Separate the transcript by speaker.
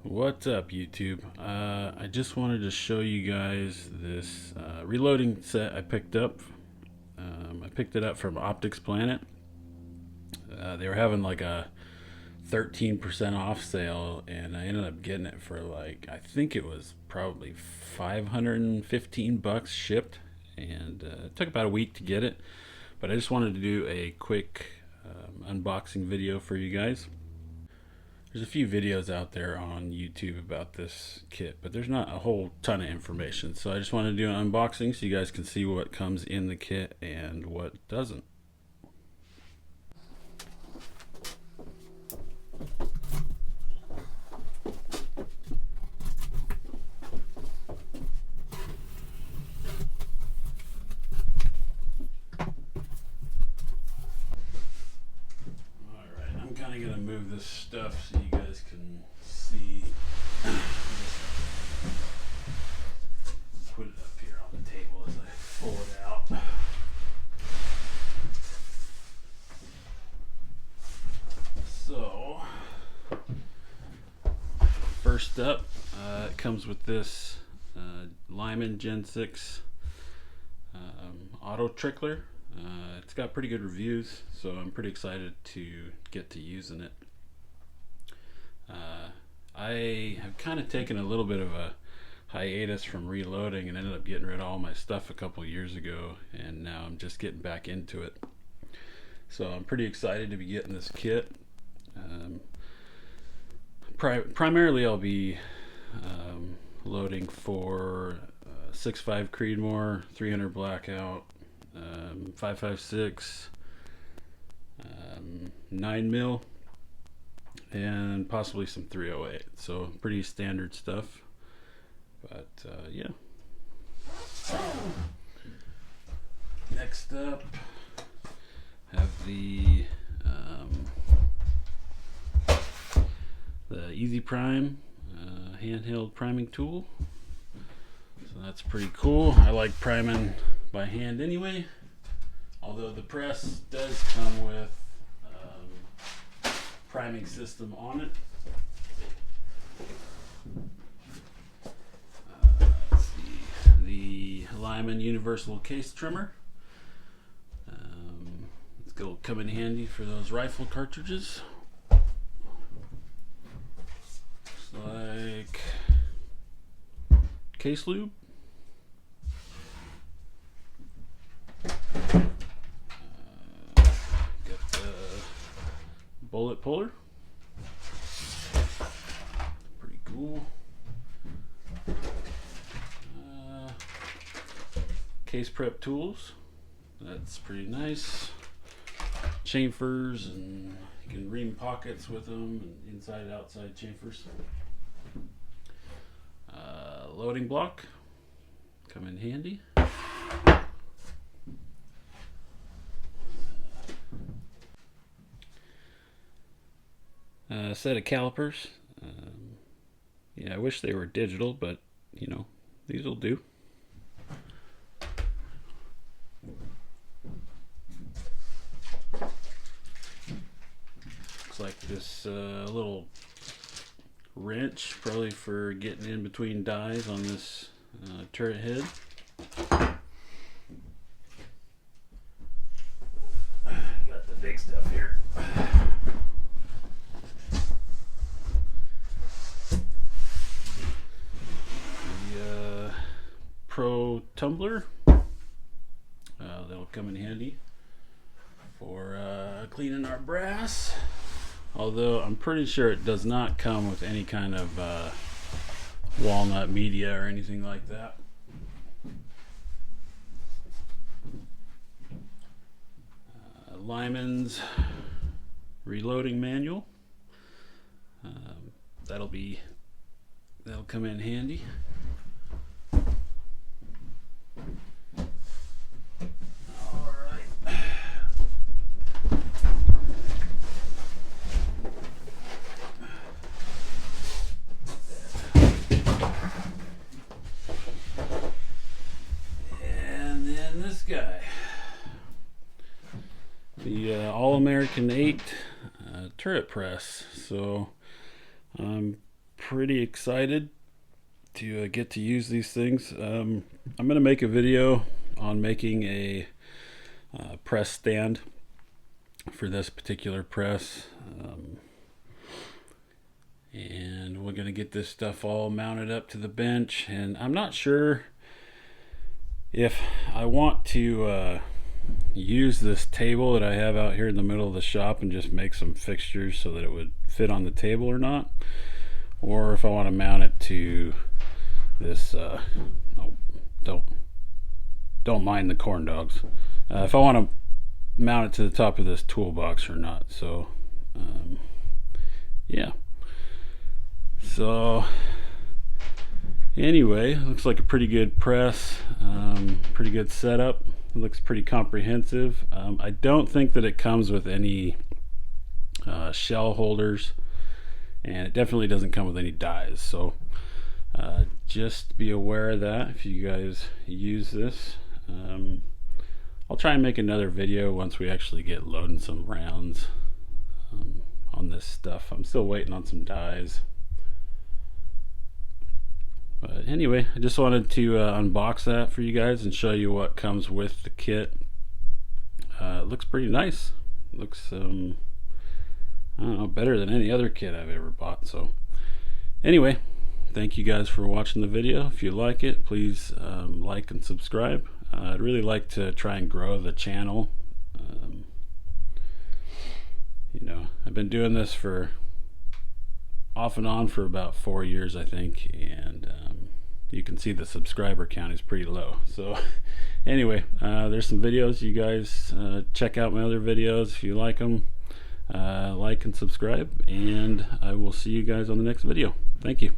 Speaker 1: What's up, YouTube? I just wanted to show you guys this reloading set I picked up. I picked it up from Optics Planet. They were having like a 13% off sale, and I ended up getting it for like, I think it was probably 515 bucks shipped, and it took about a week to get it. But I just wanted to do a quick unboxing video for you guys. There's a few videos out there on YouTube about this kit, but there's not a whole ton of information. So I just want to do an unboxing so you guys can see what comes in the kit and what doesn't. Alright, I'm kind of going to move this stuff so you guys can see. Put it up here on the table as I pull it out. So, first up, it comes with this Lyman Gen 6 auto trickler. It's got pretty good reviews, so I'm pretty excited to get to using it. I have kind of taken a little bit of a hiatus from reloading and ended up getting rid of all my stuff a couple years ago, and now I'm just getting back into it. So I'm pretty excited to be getting this kit. Primarily I'll be loading for 6.5 Creedmoor, 300 Blackout, 5.56, 9mm, and possibly some 308. So pretty standard stuff. But yeah. Next up, have the Easy Prime handheld priming tool. So that's pretty cool. I like priming by hand anyway, although the press does come with priming system on it. Let's see, the Lyman Universal Case Trimmer. It's going to come in handy for those rifle cartridges. Looks like case lube. Got the bullet puller. Pretty cool. Case prep tools. That's pretty nice. Chamfers, and you can ream pockets with them, and inside and outside chamfers. Loading block. Come in handy. A set of calipers. Yeah, I wish they were digital, but you know, these will do. Looks like this little wrench, probably for getting in between dies on this turret head. Got the big stuff here. The Pro tumbler. That'll come in handy for cleaning our brass. Although I'm pretty sure it does not come with any kind of walnut media or anything like that. Lyman's reloading manual. That'll come in handy. Guy, the All-American 8 turret press. So I'm pretty excited to get to use these things. I'm going to make a video on making a press stand for this particular press. And we're going to get this stuff all mounted up to the bench, and I'm not sure if I want to use this table that I have out here in the middle of the shop and just make some fixtures so that it would fit on the table or not, or if I want to mount it to this oh, don't mind the corn dogs, if I want to mount it to the top of this toolbox or not. So yeah, so anyway, looks like a pretty good press, pretty good setup. It looks pretty comprehensive. I don't think that it comes with any shell holders, and it definitely doesn't come with any dies. So just be aware of that if you guys use this. I'll try and make another video once we actually get loading some rounds on this stuff. I'm still waiting on some dies. But anyway, I just wanted to unbox that for you guys and show you what comes with the kit. It looks pretty nice. It looks, I don't know, better than any other kit I've ever bought. So anyway, thank you guys for watching the video. If you like it, please like and subscribe. I'd really like to try and grow the channel. You know, I've been doing this for off and on for about 4 years, I think, and you can see the subscriber count is pretty low. So anyway, there's some videos. You guys check out my other videos if you like them. Like and subscribe, and I will see you guys on the next video. Thank you.